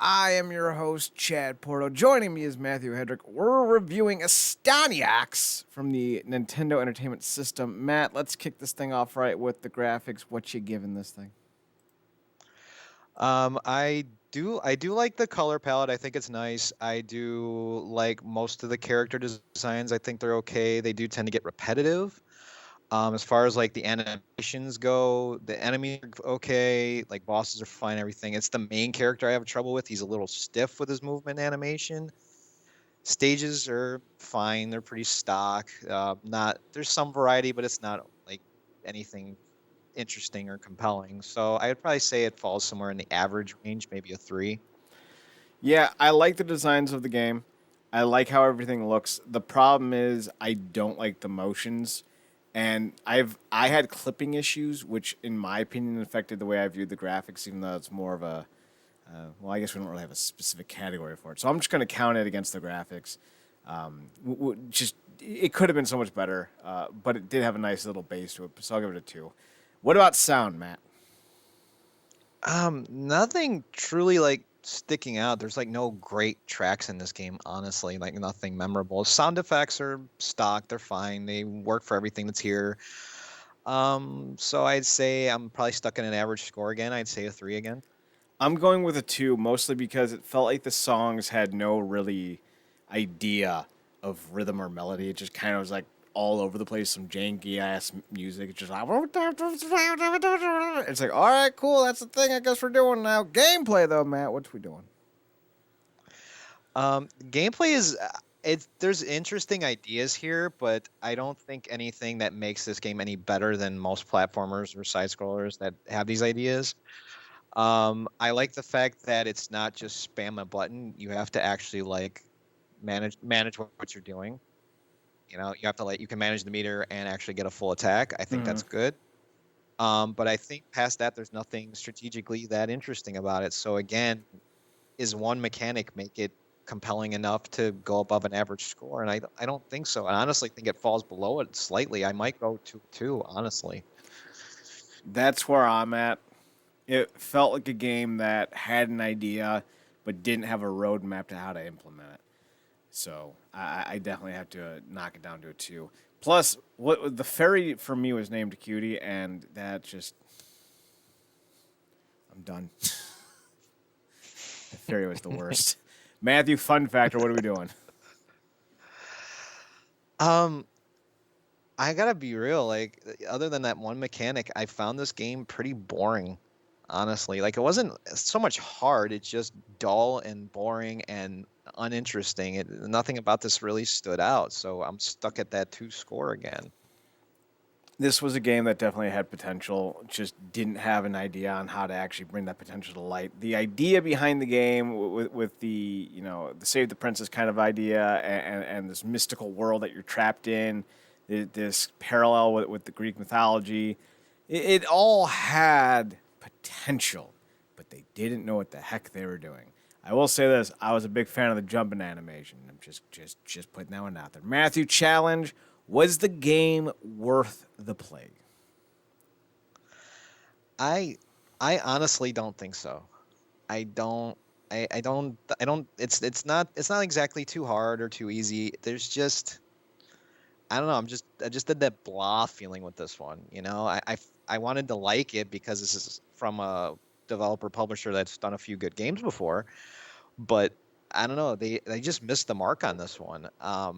I am your host, Chad Porto. Joining me is Matthew Hedrick. We're reviewing Astyanax from the Nintendo Entertainment System. Matt, let's kick this thing off right with the graphics. What you giving this thing? I do like the color palette. I think it's nice. I do like most of the character designs. I think they're okay. They do tend to get repetitive. As far as like the animations go, the enemies are okay. Like bosses are fine. Everything. It's the main character I have trouble with. He's a little stiff with his movement animation. Stages are fine. They're pretty stock. Not there's some variety, but it's not like anything interesting or compelling. So I would probably say it falls somewhere in the average range, maybe a 3. Yeah, I like the designs of the game. I like how everything looks. The problem is I don't like the motions. And I had clipping issues, which in my opinion affected the way I viewed the graphics, even though it's more of a well, I guess we don't really have a specific category for it. So I'm just going to count it against the graphics. Just it could have been so much better, but it did have a nice little base to it. So I'll give it a 2. What about sound, Matt? Nothing truly like sticking out. There's like no great tracks in this game, honestly. Like nothing memorable. Sound effects are stock. They're fine. They work for everything that's here. So I'd say I'm probably stuck in an average score again. I'd say a 3 again. I'm going with a 2, mostly because it felt like the songs had no really idea of rhythm or melody. It just kind of was like all over the place, some janky ass music. It's just like it's like, all right, cool, that's the thing. I guess we're doing now. Gameplay though, Matt, what we doing? Gameplay is it's there's interesting ideas here, but I don't think anything that makes this game any better than most platformers or side scrollers that have these ideas. I like the fact that it's not just spam a button. You have to actually like manage what you're doing. You know, you have to like you can manage the meter and actually get a full attack. I think Mm-hmm. that's good. But I think past that, there's nothing strategically that interesting about it. So again, is one mechanic make it compelling enough to go above an average score? And I don't think so. I honestly think it falls below it slightly. I might go to 2, honestly. That's where I'm at. It felt like a game that had an idea but didn't have a roadmap to how to implement it. So I definitely have to knock it down to a 2. Plus, what the fairy for me was named Cutie, and that just I'm done. The fairy was the worst. Matthew, fun factor. What are we doing? Um, I gotta be real. Like, other than that one mechanic, I found this game pretty boring. Honestly, like it wasn't so much hard. It's just dull and boring and uninteresting. Nothing about this really stood out. So I'm stuck at that 2 score again. This was a game that definitely had potential, just didn't have an idea on how to actually bring that potential to light. The idea behind the game, with the the save the princess kind of idea, and this mystical world that you're trapped in, this parallel with the Greek mythology, it all had potential, but they didn't know what the heck they were doing. I will say this: I was a big fan of the jumping animation. I'm just putting that one out there. Matthew, challenge: was the game worth the play? I I honestly don't think so. I don't I don't it's not exactly too hard or too easy. There's just I don't know, I just did that blah feeling with this one, you know? I wanted to like it because this is from a developer publisher that's done a few good games before, but I don't know, they just missed the mark on this one. I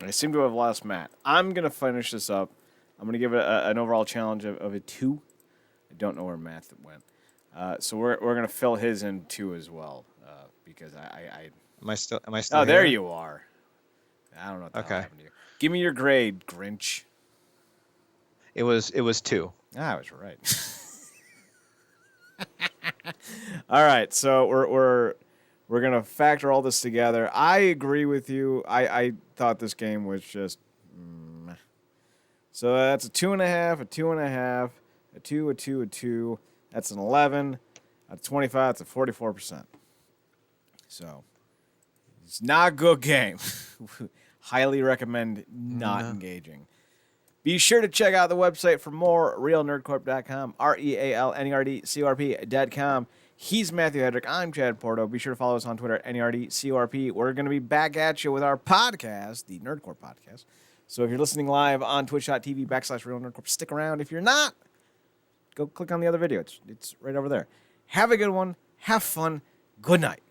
seem to have lost Matt. I'm gonna finish this up. I'm gonna give it an overall challenge of a 2. I don't know where Matt went, so we're gonna fill his in 2 as well, because I Am I still oh, there here? you are. I don't know what the hell Okay. happened to you. Give me your grade, Grinch. It was 2. I was right. All right, so we're gonna factor all this together. I agree with you. I thought this game was just so that's a 2.5, a 2.5, a 2, a 2, a 2. That's an 11. Out of 25, it's a 44%. So it's not a good game. Highly recommend not No. engaging. Be sure to check out the website for more, realnerdcorp.com, RealNerdcorp.com. He's Matthew Hedrick. I'm Chad Porto. Be sure to follow us on Twitter at NERDCORP. We're going to be back at you with our podcast, the Nerdcorp Podcast. So if you're listening live on twitch.tv/realnerdcorp, stick around. If you're not, go click on the other video. It's right over there. Have a good one. Have fun. Good night.